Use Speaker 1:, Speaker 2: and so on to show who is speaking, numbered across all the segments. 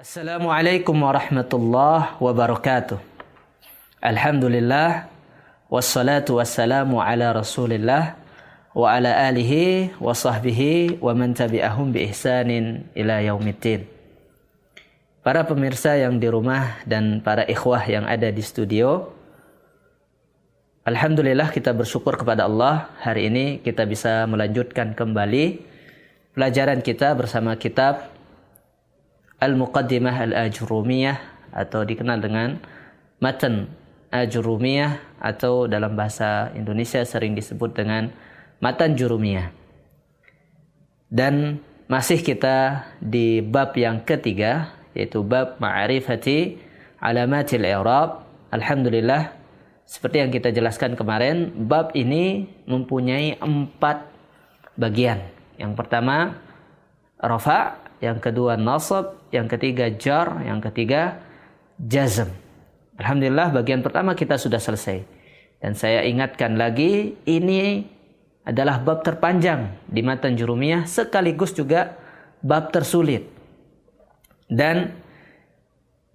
Speaker 1: Assalamualaikum warahmatullahi wabarakatuh. Alhamdulillah wassalatu wassalamu ala Rasulillah wa ala alihi wa sahbihi wa man tabi'ahum bi ihsanin ila yaumiddin. Para pemirsa yang di rumah dan para ikhwah yang ada di studio, alhamdulillah kita bersyukur kepada Allah, hari ini kita bisa melanjutkan kembali pelajaran kita bersama kitab Al-Muqaddimah Al-Ajurumiyah, atau dikenal dengan Matan Ajurumiyah, atau dalam bahasa Indonesia sering disebut dengan Matan Jurumiyah. Dan masih kita di bab yang ketiga, yaitu bab Ma'rifati Alamatil I'rab. Alhamdulillah, seperti yang kita jelaskan kemarin, bab ini mempunyai 4 bagian. Yang pertama rafa', yang kedua nasab, yang ketiga jar, yang ketiga jazm. Alhamdulillah, bagian pertama kita sudah selesai. Dan saya ingatkan lagi, ini adalah bab terpanjang di Matan Jurumiyah, sekaligus juga bab tersulit. Dan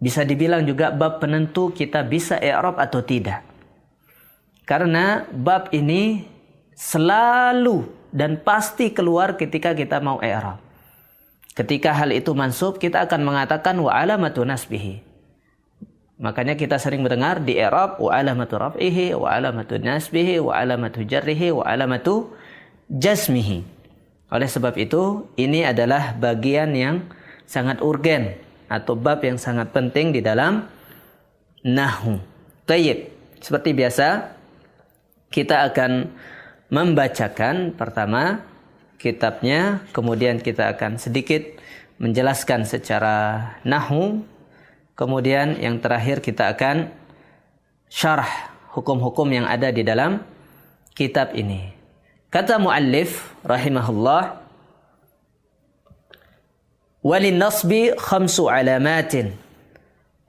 Speaker 1: bisa dibilang juga bab penentu kita bisa i'rab atau tidak. Karena bab ini selalu dan pasti keluar ketika kita mau i'rab. Ketika hal itu mansub, kita akan mengatakan wa alamatu nasbihi. Makanya kita sering mendengar di i'rab wa alamatu raf'ihi, wa alamatu nasbihi, wa alamatu jarrihi, wa alamatu jazmihi. Oleh sebab itu, ini adalah bagian yang sangat urgen atau bab yang sangat penting di dalam nahwu. Tayyib. Seperti biasa, kita akan membacakan pertama kitabnya, kemudian kita akan sedikit menjelaskan secara nahwu, kemudian yang terakhir kita akan syarah hukum-hukum yang ada di dalam kitab ini. Kata muallif rahimahullah, walin nasbi 5 alamatin,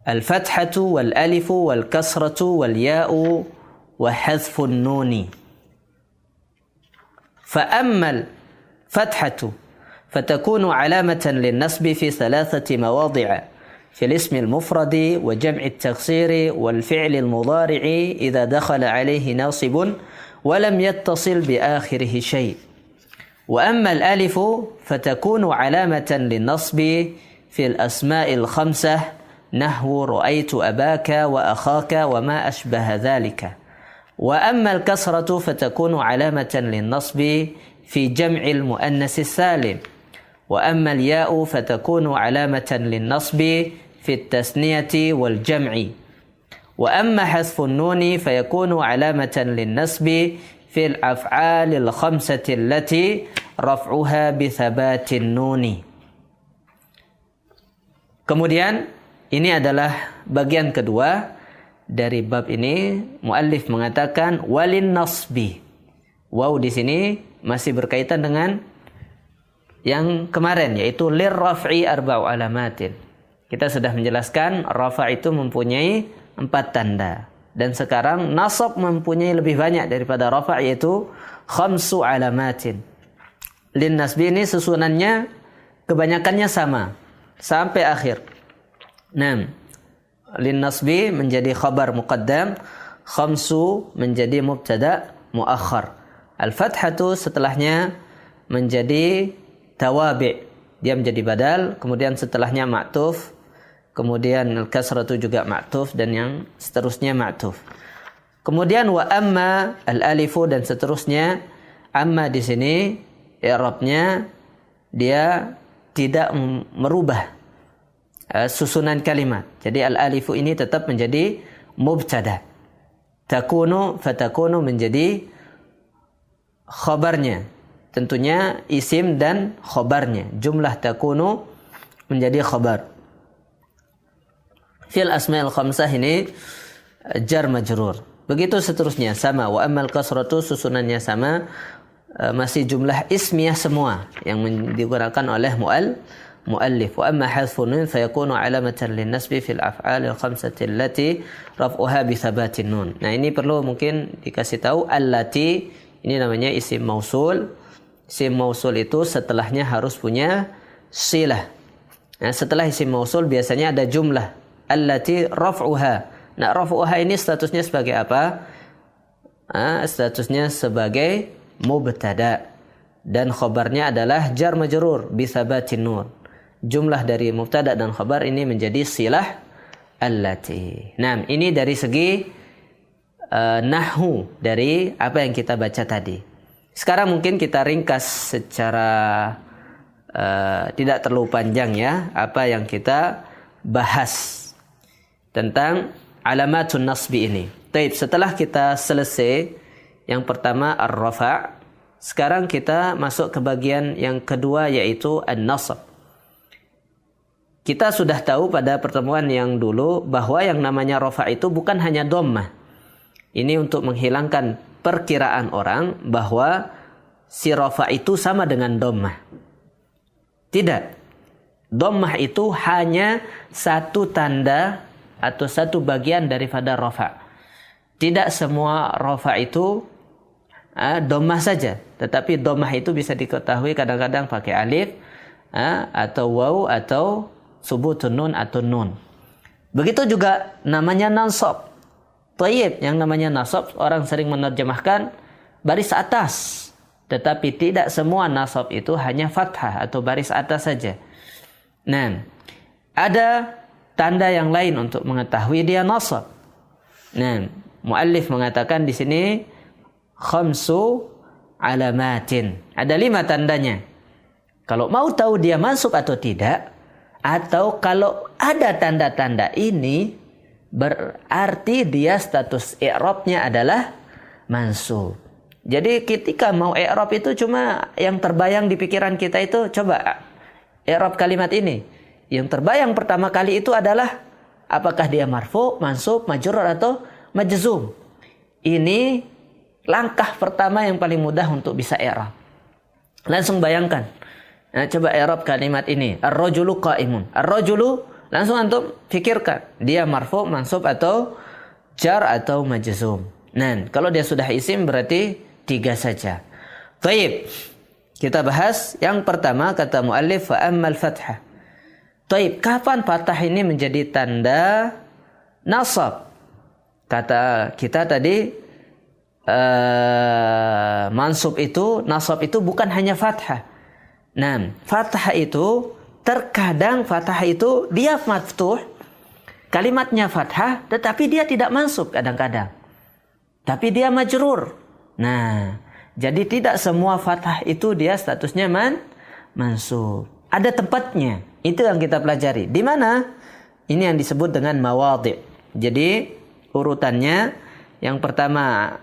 Speaker 1: al-fathatu wal alifu wal kasratu wal ya'u wa hadfun nuni. Fa ammal فتحة فتكون علامة للنصب في 3 مواضع: في الاسم المفرد وجمع التكسير والفعل المضارع إذا دخل عليه ناصب ولم يتصل بآخره شيء. وأما الألف فتكون علامة للنصب في الأسماء ال5 نحو رأيت أباك وأخاك وما أشبه ذلك. وأما الكسرة فتكون علامة للنصب في جمع المؤنث السالم. وأما الياء فتكون علامة للنصب في التثنية والجمع. وأما حذف النون فيكون علامة للنصب في الأفعال ال5 التي رفعها بثبات النون. Kemudian ini adalah bagian kedua dari bab ini. Muallif mengatakan walin nasbi. Waw di sini masih berkaitan dengan yang kemarin, yaitu lir raf'i 4 alamatin. Kita sudah menjelaskan rafa' itu mempunyai 4 tanda. Dan sekarang nasab mempunyai lebih banyak daripada rafa', yaitu 5 alamatin. Lin nasbi ini susunannya kebanyakannya sama sampai akhir. 6. Lin nasbi menjadi khabar muqaddam, 5 menjadi mubtada muakhar. Al-fathatu setelahnya menjadi tawabi', dia menjadi badal, kemudian setelahnya ma'tuf, kemudian al-kasratu juga ma'tuf, dan yang seterusnya ma'tuf. Kemudian wa amma al-alifu dan seterusnya. Amma di sini i'rabnya dia tidak merubah susunan kalimat. Jadi al-alifu ini tetap menjadi mubtada. Takunu fatakunu menjadi khabarnya, tentunya isim dan khabarnya. Jumlah takunu menjadi khabar. Fil asma'il 5 ini jar majrur. Begitu seterusnya sama. Wa ammal kasratu susunannya sama, masih jumlah ismiyah semua yang digunakan oleh muallif. Wa amma hadfun nun fayakunu alamatan lin nasbi fil af'al al-5 allati raf'uha bi thabatin nun. Nah, ini perlu mungkin dikasih tahu, allati ini namanya isim mausul. Isim mausul itu setelahnya harus punya silah. Nah, setelah isim mausul biasanya ada jumlah allati raf'uha. Nah, raf'uha ini statusnya sebagai apa? Statusnya sebagai mubtada dan khabarnya adalah jar majrur bi tsabatin nun. Jumlah dari mubtada dan khabar ini menjadi silah allati. Nah, ini dari segi nahwu dari apa yang kita baca tadi. Sekarang mungkin kita ringkas secara tidak terlalu panjang ya apa yang kita bahas tentang alamatun nasbi ini. Baik, setelah kita selesai yang pertama ar-rafa', sekarang kita masuk ke bagian yang kedua yaitu an-nasab. Kita sudah tahu pada pertemuan yang dulu bahwa yang namanya rafa' itu bukan hanya dhammah. Ini untuk menghilangkan perkiraan orang bahwa si rafa' itu sama dengan dhammah. Tidak. Dhammah itu hanya satu tanda atau satu bagian daripada rafa'. Tidak semua rafa' itu dhammah saja, tetapi dhammah itu bisa diketahui kadang-kadang pakai alif atau waw atau subutun nun atau nun. Begitu juga namanya nasab. Thayyib, yang namanya nasab orang sering menerjemahkan baris atas, tetapi tidak semua nasab itu hanya fathah atau baris atas saja. Nah, ada tanda yang lain untuk mengetahui dia nasab. Nah, muallif mengatakan di sini khamsu alamatin. Ada 5 tandanya. Kalau mau tahu dia mansub atau tidak, atau kalau ada tanda-tanda ini, berarti dia status i'rabnya adalah mansub. Jadi ketika mau i'rab itu cuma yang terbayang di pikiran kita itu, coba i'rab kalimat ini. Yang terbayang pertama kali itu adalah apakah dia marfu, mansub, majrur atau majzum. Ini langkah pertama yang paling mudah untuk bisa i'rab. Langsung bayangkan. Nah, coba i'rab kalimat ini. Ar-rajulu qa'imun. Ar-rajulu, langsung antum fikirkan. Dia marfu, mansub atau jar atau majzum. Nah, kalau dia sudah isim berarti 3 saja. Baik. Kita bahas yang pertama kata muallif fa ammal fathah. Baik, kapan fathah ini menjadi tanda nasab? Kata kita tadi mansub itu, nasab itu bukan hanya fathah. Nah, fathah itu terkadang fathah itu dia maftuh, kalimatnya fathah, tetapi dia tidak mansub kadang-kadang. Tapi dia majrur. Nah, jadi tidak semua fathah itu dia statusnya mansub. Ada tempatnya. Itu yang kita pelajari. Di mana? Ini yang disebut dengan mawadhi'. Jadi urutannya yang pertama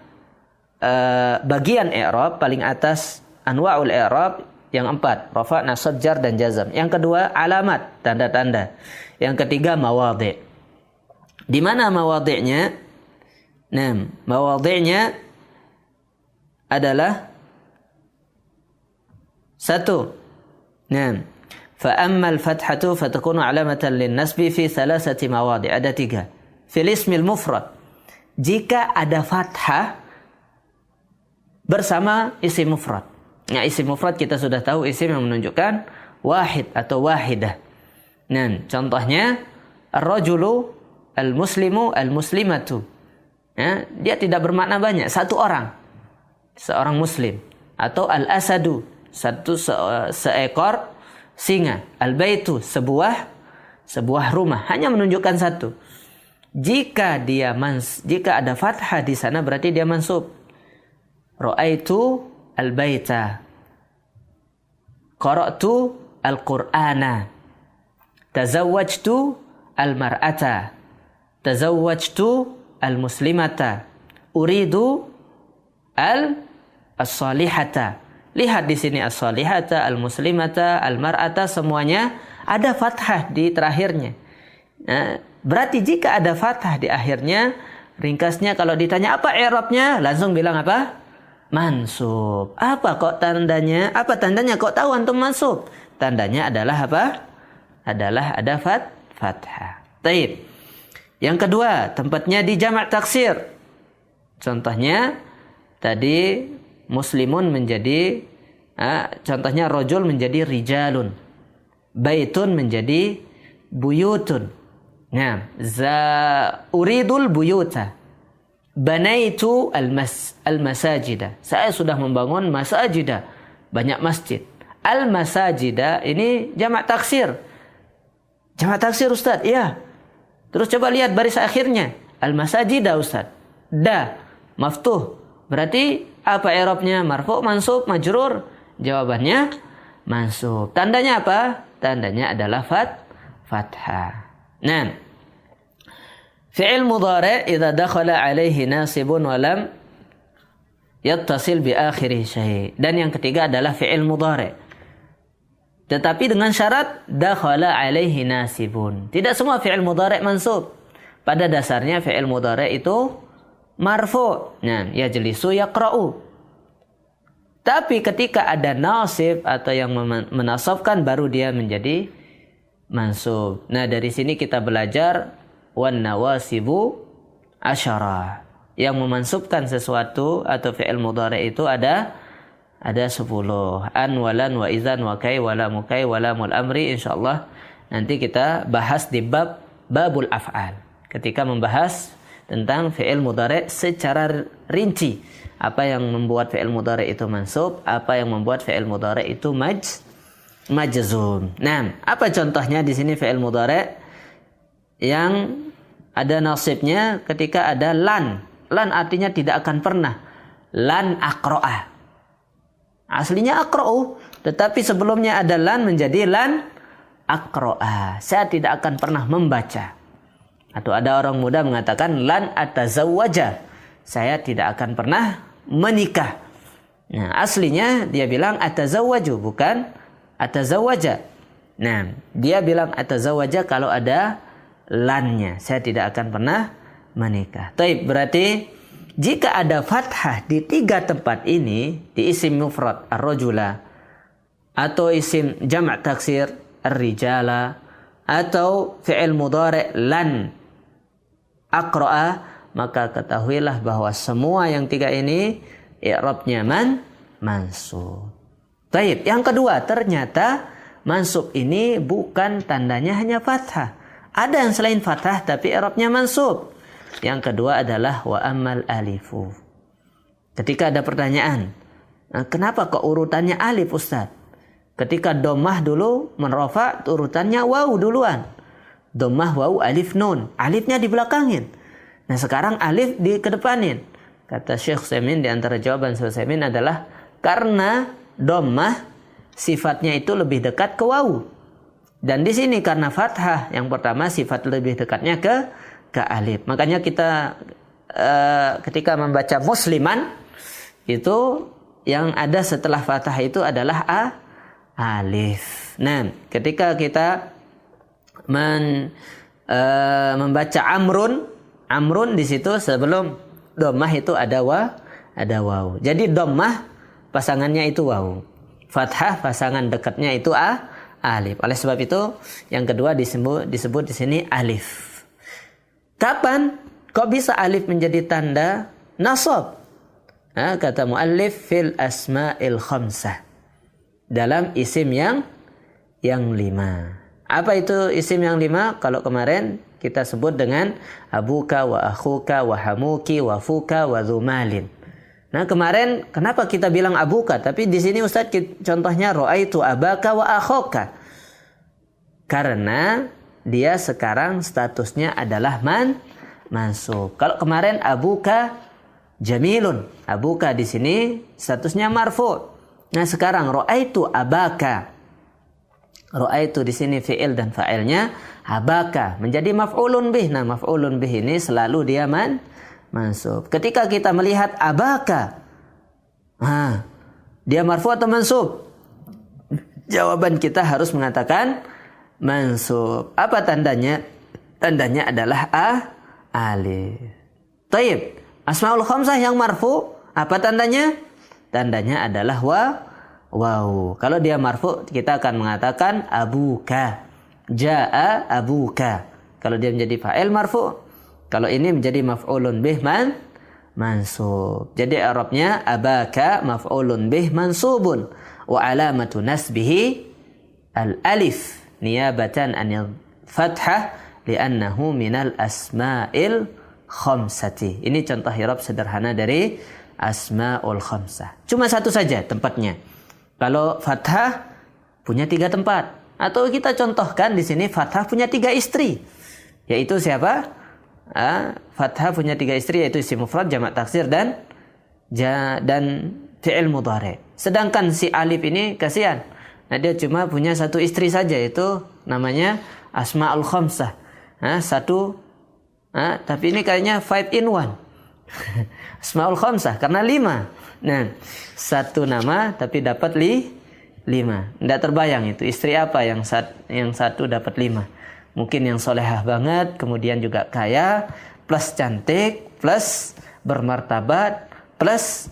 Speaker 1: bagian i'rab paling atas anwa'ul i'rab yang 4 rafa', nasab, jar dan jazam. Yang kedua alamat, tanda-tanda. Yang ketiga mawadhi'. Di mana mawadhi'nya? Nah, mawadhi'nya adalah 1. Nah, fa ammal fathatu fatakunu alamatan lin nasbi fi 3 mawadhi'. Ada 3. Fil ismil mufrad. Jika ada fathah bersama isim mufrad. Nah, isim mufrad kita sudah tahu isim yang menunjukkan wahid atau wahidah. Nah, contohnya ar-rajulu, al-muslimu, al-muslimatu. Ya, dia tidak bermakna banyak, satu orang. Seorang muslim. Atau al-asadu, seekor singa. Al-baitu, sebuah rumah. Hanya menunjukkan satu. Jika ada fathah di sana berarti dia mansub. Ra'aitu al-baita. Qara'tu al-Qur'ana. Tazawwajtu al-mar'ata. Tazawwajtu al-muslimata. Uridu as-salihata. Lihat di sini as-salihata, al-muslimata, al-mar'ata, semuanya ada fathah di terakhirnya. Nah, berarti jika ada fathah di akhirnya, ringkasnya kalau ditanya apa i'rabnya, langsung bilang apa? Mansub. Apa kok tandanya? Apa tandanya kok tahu antum mansub? Tandanya adalah apa? Adalah ada fathah. Baik. Yang kedua, tempatnya di jamak taksir. Contohnya tadi muslimun menjadi contohnya rajul menjadi rijalun. Baitun menjadi buyutun. Nah, uridul buyuta. Banaitu al-masajida. Saya sudah membangun masajida. Banyak masjid. Al-masajida ini jamak taksir. Jamak taksir Ustaz, iya. Terus coba lihat baris akhirnya. Al-masajida Ustaz. Da, maftuh. Berarti apa i'rabnya? Marfu', mansub, majrur? Jawabannya mansub. Tandanya apa? Tandanya adalah fathah. Nah, fi'il mudhari' idza dakhala alaihi nasibun wa lam yattasil bi akhirih syai'. Dan yang ketiga adalah fi'il mudhari'. Tetapi dengan syarat dakhala alaihi nasibun. Tidak semua fi'il mudhari' mansub. Pada dasarnya fi'il mudhari' itu marfu'. Nah, yajlisu yaqra'u. Tapi ketika ada nasib atau yang menasabkan baru dia menjadi mansub. Nah, dari sini kita belajar wan nawasibu asyarah. Yang memansubkan sesuatu atau fi'il mudhari' itu ada 10. An, walan, wa izan, wa kai, wala mukai, wala mul amri. Insyaallah nanti kita bahas di babul af'al. Ketika membahas tentang fi'il mudhari' secara rinci. Apa yang membuat fi'il mudhari' itu mansub, apa yang membuat fi'il mudhari' itu majzum. Nah, apa contohnya di sini fi'il mudhari' yang ada nasibnya ketika ada lan. Lan artinya tidak akan pernah. Lan aqra'a. Aslinya aqra'u, tetapi sebelumnya ada lan menjadi lan aqra'a. Saya tidak akan pernah membaca. Atau ada orang muda mengatakan lan atazawwaja. Saya tidak akan pernah menikah. Nah, aslinya dia bilang atazawwaju, bukan atazawwaja. Nah, dia bilang atazawwaja kalau ada lannya. Saya tidak akan pernah menikah. Taib, berarti jika ada fathah di 3 tempat ini, di isim mufrad ar-rajula, atau isim jama' taksir ar-rijala, atau fi'il mudhari' lan aqra'a, maka ketahuilah bahwa semua yang 3 ini i'rabnya mansub. Taib, yang kedua, ternyata mansub ini bukan tandanya hanya fathah. Ada yang selain fathah tapi i'rabnya mansub. Yang kedua adalah wa ammal alifu. Ketika ada pertanyaan, kenapa kok urutannya alif Ustaz? Ketika dhammah dulu menrofa urutannya waw duluan. Dhammah waw alif nun. Alifnya dibelakangin. Nah, sekarang alif dikedepanin. Kata Syekh Utsaimin di antara jawaban Syekh Utsaimin adalah karena dhammah sifatnya itu lebih dekat ke waw. Dan di sini karena fathah yang pertama sifat lebih dekatnya ke alif. Makanya kita ketika membaca musliman itu yang ada setelah fathah itu adalah alif. Nah, ketika kita membaca amrun di situ sebelum dhammah itu ada waw. Jadi dhammah pasangannya itu waw. Fathah pasangan dekatnya itu alif. Oleh sebab itu yang kedua disebut di sini alif. Kapan kok bisa alif menjadi tanda nasab? Nah, kata muallif fil asma'il khamsah. Dalam isim yang 5. Apa itu isim yang 5? Kalau kemarin kita sebut dengan abuka wa akhuka wa hamuki wa fuka wa dzumalin. Nah, kemarin kenapa kita bilang abuka? Tapi di sini Ustaz contohnya ra'aitu abaka wa akhuka. Karena dia sekarang statusnya adalah mansub. Kalau kemarin abuka jamilun, abuka di sini statusnya marfu. Nah, sekarang ra'aitu abaka. Ra'aitu di sini fi'il dan fa'ilnya abaka menjadi maf'ulun bih. Nah, maf'ulun bih ini selalu dia mansub. Ketika kita melihat abaka, dia marfu atau mansub? Jawaban kita harus mengatakan mansub. Apa tandanya? Tandanya adalah alif. Taib. Asmaul khamsah yang marfu, apa tandanya? Tandanya adalah waw. Kalau dia marfu, kita akan mengatakan abuka. Jaa abuka. Kalau dia menjadi fa'il marfu. Kalau ini menjadi maf'ulun bih mansub. Jadi i'rabnya abaka maf'ulun bih mansubun wa alamatu nasbihi al-alif. niyabatan anil fathah li'annahu minal asma'il khamsati. Ini contoh i'rab sederhana dari asma'ul khamsah. Cuma satu saja tempatnya. Kalau fathah punya 3 tempat. Atau kita contohkan di sini fathah punya 3 istri. Yaitu siapa? Fathah punya 3 istri, yaitu isim mufrad, jamak taksir dan fi'il mudhari. Sedangkan si alif ini kasihan. Nah, dia cuma punya 1 istri saja, itu namanya asma'ul khamsah. Tapi ini kayaknya 5 in 1. Asma'ul khamsah karena 5. Nah, 1 nama tapi dapat 5. Tidak terbayang itu istri apa yang satu dapat 5. Mungkin yang solehah banget, kemudian juga kaya, plus cantik, plus bermartabat, plus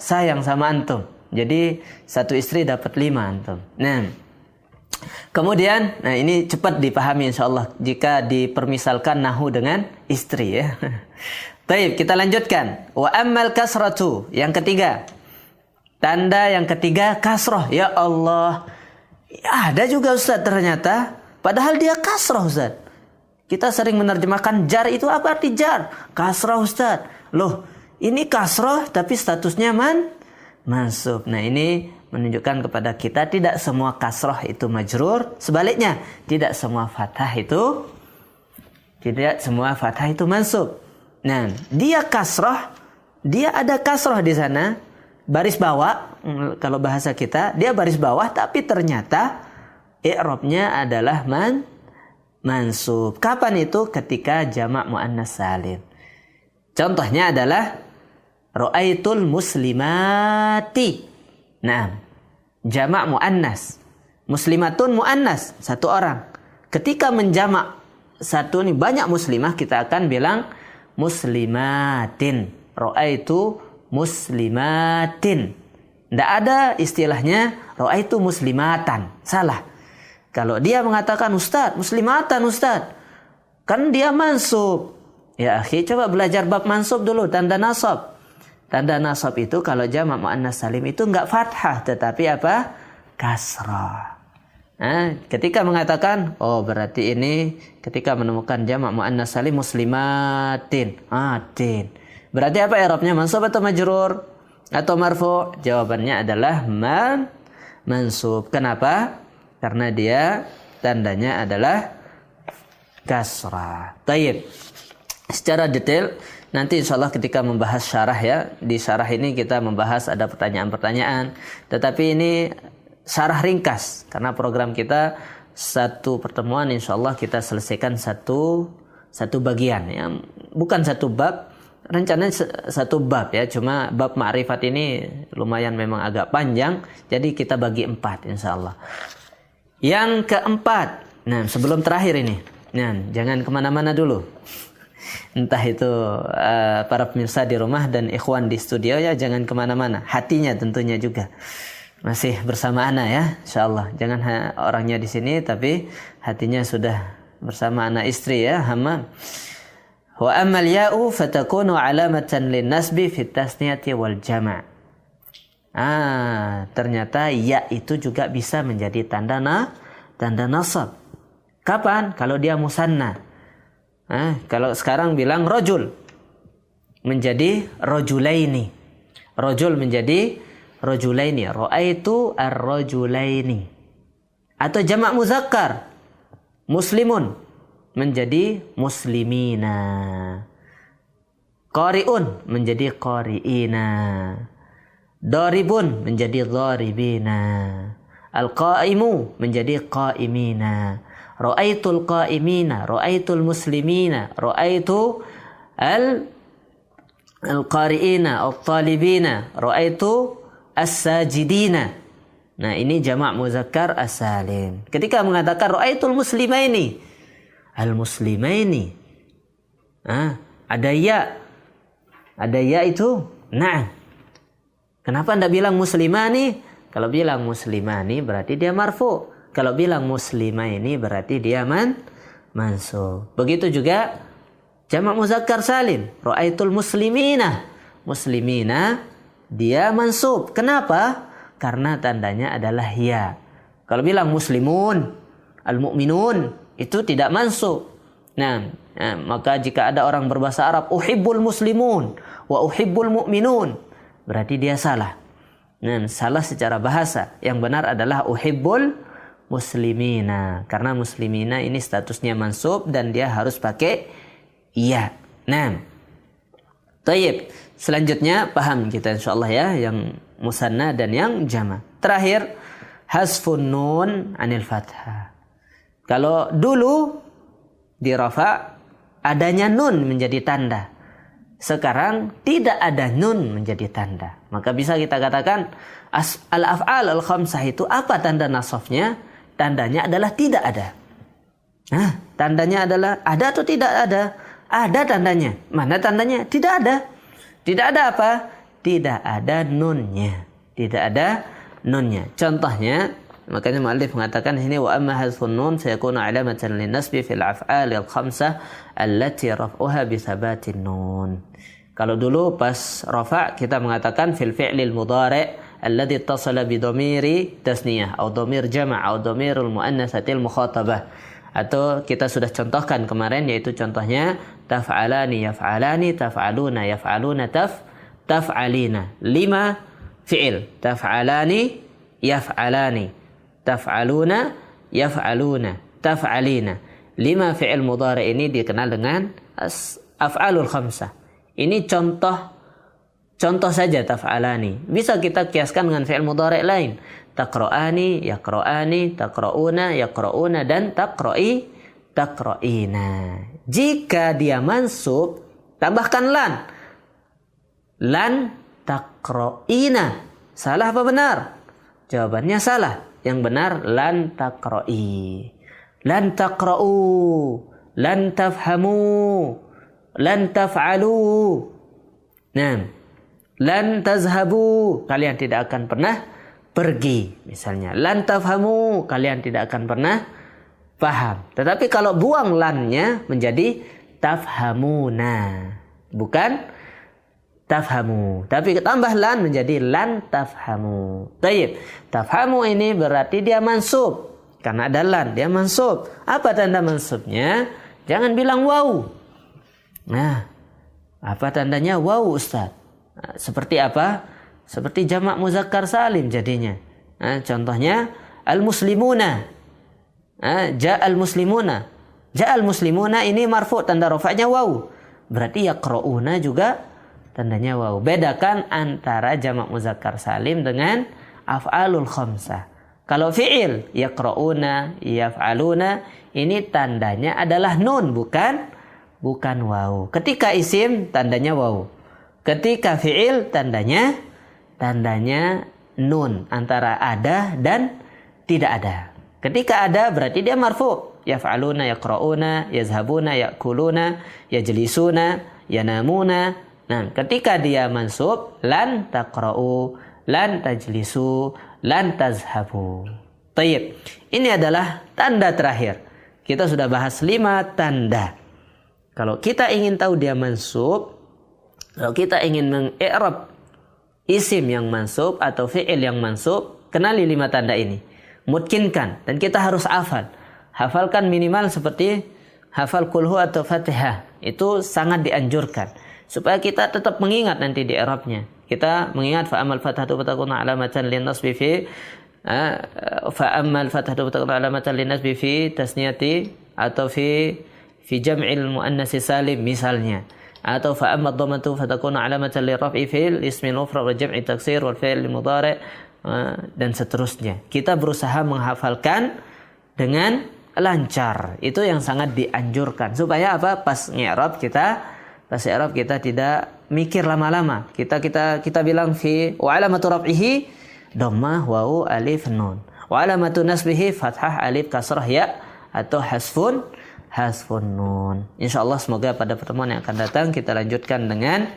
Speaker 1: sayang sama antum. Jadi 1 istri dapat 5 antum. Nah, kemudian, ini cepat dipahami insyaallah jika dipermisalkan nahu dengan istri ya. Baik, kita lanjutkan. Wa ammal kasratu, yang ketiga. Tanda yang ketiga kasroh. Ya Allah, ada juga Ustaz ternyata. Padahal dia kasroh Ustaz. Kita sering menerjemahkan jar, itu apa arti jar? Kasroh Ustaz. Loh, ini kasroh tapi statusnya mansub. Nah, ini menunjukkan kepada kita tidak semua kasroh itu majrur. Sebaliknya, tidak semua fathah itu mansub. Nah, dia kasroh, dia ada kasroh di sana. Baris bawah, kalau bahasa kita, dia baris bawah tapi ternyata i'rabnya adalah mansub. Kapan itu? Ketika jamak muannas salim. Contohnya adalah ra'aitul muslimati. Nah, jamak muannas. Muslimatun muannas, 1 orang. Ketika menjamak satu nih banyak muslimah, kita akan bilang muslimatin. Ra'aitu muslimatin. Tidak ada istilahnya ra'aitu muslimatan. Salah. Kalau dia mengatakan Ustaz, muslimatan Ustaz, kan dia mansub. Ya akhi, coba belajar bab mansub dulu, tanda nasab. Tanda nasab itu kalau jamak muannas salim itu enggak fathah, tetapi apa? Kasrah. Ketika mengatakan, oh berarti ini ketika menemukan jamak muannas salim muslimatin. Tin. Berarti apa i'rabnya? Mansub atau majrur? Atau marfu'? Jawabannya adalah mansub. Kenapa? Karena dia tandanya adalah kasrah. Tayyib. Secara detail nanti insyaallah ketika membahas syarah ya. Di syarah ini kita membahas ada pertanyaan-pertanyaan. Tetapi ini syarah ringkas. Karena program kita satu pertemuan insyaallah kita selesaikan satu bagian ya. Bukan satu bab. Rencananya 1 bab ya, cuma bab ma'rifat ini lumayan memang agak panjang, jadi kita bagi 4 insyaallah. Yang keempat, nah sebelum terakhir ini, nah jangan kemana-mana dulu. Entah itu para pemirsa di rumah dan ikhwan di studio ya, jangan kemana-mana. Hatinya tentunya juga masih bersama ana ya, insyaallah. Jangan orangnya di sini, tapi hatinya sudah bersama anak istri ya, Hammam. Wa ammal ya'u fatakunu alamatan linnasbi fit tasniyati wal jama'. Ternyata ya itu juga bisa menjadi tanda nasab. Kapan? Kalau dia musanna. Kalau sekarang bilang rajul menjadi rajulaini. Rajul menjadi rajulaini. Ra'aitu ar-rajulaini. Atau jamak muzakkar muslimun menjadi muslimina. Qari'un menjadi qari'ina. Daribun menjadi daribina. Al-qa'imu menjadi qa'imina. Ra'aitul qa'imina, ra'aitul muslimina, ra'aitu al-qari'ina, al-talibina, ra'aitu as-sajidina. Nah, ini jamak muzakkar as-salim. Ketika mengatakan ra'aitul muslimaini, al-muslimaini. Ada ya itu. Nah, kenapa anda bilang muslimani? Kalau bilang muslimani berarti dia marfu. Kalau bilang muslimaini berarti dia mansub. Begitu juga jamak muzakkar salim. Ra'aitul muslimina. Muslimina dia mansub. Kenapa? Karena tandanya adalah ya. Kalau bilang muslimun, Al-mu'minun itu tidak mansub. Nah, maka jika ada orang berbahasa Arab uhibbul muslimun wa uhibbul mu'minun, berarti dia salah. Nah, salah secara bahasa. Yang benar adalah uhibbul muslimina, karena muslimina ini statusnya mansub dan dia harus pakai iya. Nah, tayyib. Selanjutnya paham kita insyaallah ya yang musanna dan yang jama'. Terakhir hasfun nun anil fathah. Kalau dulu di rafa adanya nun menjadi tanda. Sekarang tidak ada nun menjadi tanda. Maka bisa kita katakan al-af'al al-khamsah itu apa tanda nasabnya? Tandanya adalah tidak ada. Nah, tandanya adalah ada atau tidak ada? Ada tandanya. Mana tandanya? Tidak ada. Tidak ada apa? Tidak ada nunnya. Tidak ada nunnya. Contohnya, makanya muallif mengatakan sini wa amma hadfun nun sayakunu alamatan linnasbi fil af'al al-khamsah allati raf'uha bi thabatin nun. Kalau dulu pas rafa kita mengatakan fil fi'lil mudhari' alladhi ittasala bi dhamiri tasniyah atau dhamir jama' atau dhamirul muannatsatil mukhatabah. Atau kita sudah contohkan kemarin yaitu contohnya taf'alani yaf'alani taf'aluna yaf'aluna taf'alina. 5 fi'il. Taf'alani yaf'alani taf'aluna yaf'aluna taf'alina. 5 fi'il mudhari ini dikenal dengan af'alul khamsah. Ini contoh saja taf'alani. Bisa kita kiaskan dengan fi'il mudhari lain. Taqra'ani, yaqra'ani, taqra'una, yaqra'una dan taqra'ina. Jika dia mansub, tambahkan lan. Lan taqra'ina. Salah apa benar? Jawabannya salah. Yang benar lan taqra'i. Lan taqra'u, lan tafhamu, lan taf'alu. Nah, lan tazhabu, kalian tidak akan pernah pergi. Misalnya, lan tafhamu, kalian tidak akan pernah paham. Tetapi kalau buang lannya menjadi tafhamuna. Bukan tafhamu. Tapi tambah lan menjadi lan tafhamu. Tayyib. Tafhamu ini berarti dia mansub. Karena ada lan, dia mansub. Apa tanda mansubnya? Jangan bilang waw. Nah, apa tandanya waw Ustaz? Nah, seperti apa? Seperti jamak muzakkar salim jadinya. Nah, contohnya al-muslimuna. Ja'al muslimuna. Ja'al muslimuna ini marfu, tanda rafa'nya waw. Berarti yaqra'una juga tandanya waw. Bedakan antara jamak muzakkar salim dengan af'alul khamsah. Kalau fi'il yaqra'una, yaf'aluna, ini tandanya adalah nun, bukan waw. Ketika isim tandanya waw. Ketika fi'il tandanya nun, antara ada dan tidak ada. Ketika ada berarti dia marfu. Yaf'aluna, yaqra'una, yazhabuna, ya'kuluna, yajlisuna, yanamuna. Nah, ketika dia mansub, lan taqra'u, lan tajlisu, lan tazhabu. Tayyib. Ini adalah tanda terakhir. Kita sudah bahas 5 tanda. Kalau kita ingin tahu dia mansub, kalau kita ingin mengi'rab isim yang mansub atau fi'il yang mansub, kenali 5 tanda ini. Mungkinkan dan kita harus hafal. Hafalkan minimal seperti hafal kulhu atau Fatihah. Itu sangat dianjurkan supaya kita tetap mengingat nanti di i'rabnya. Kita mengingat fa'amal fathatu fatakuna alamatan linnasbi fi fa'amal fathatu fatakuna alamatan linnasbi fi tasniyati atau fi jam'il muannats salim misalnya. Atau fa'amad dhammatu fatakuna alamatan liraf'i fil ismil mufrad wa jam'i taksir wal fi'il mudhari' dan seterusnya. Kita berusaha menghafalkan dengan lancar. Itu yang sangat dianjurkan supaya apa? Pas i'rab kita tidak mikir lama-lama. Kita bilang fi wa alamatu raf'ihi dhammah wawu alif nun. Wa alamatu nasbihi fathah alif kasrah ya atau hasfun nun. Insyaallah semoga pada pertemuan yang akan datang kita lanjutkan dengan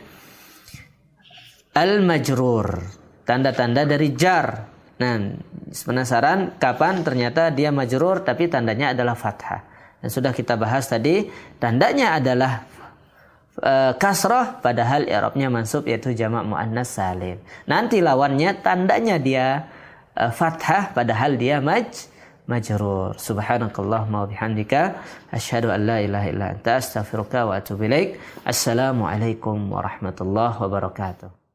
Speaker 1: al-majrur, tanda-tanda dari jar. Nah, penasaran kapan ternyata dia majrur tapi tandanya adalah fathah. Dan sudah kita bahas tadi, tandanya adalah kasrah padahal i'rabnya mansub yaitu jamak muannats salim. Nanti lawannya tandanya dia fathah padahal dia majrur. Subhanakallahumma wa bihamdika asyhadu an la ilaha illa anta astaghfiruka wa atubu ilaik. Assalamualaikum warahmatullahi wabarakatuh.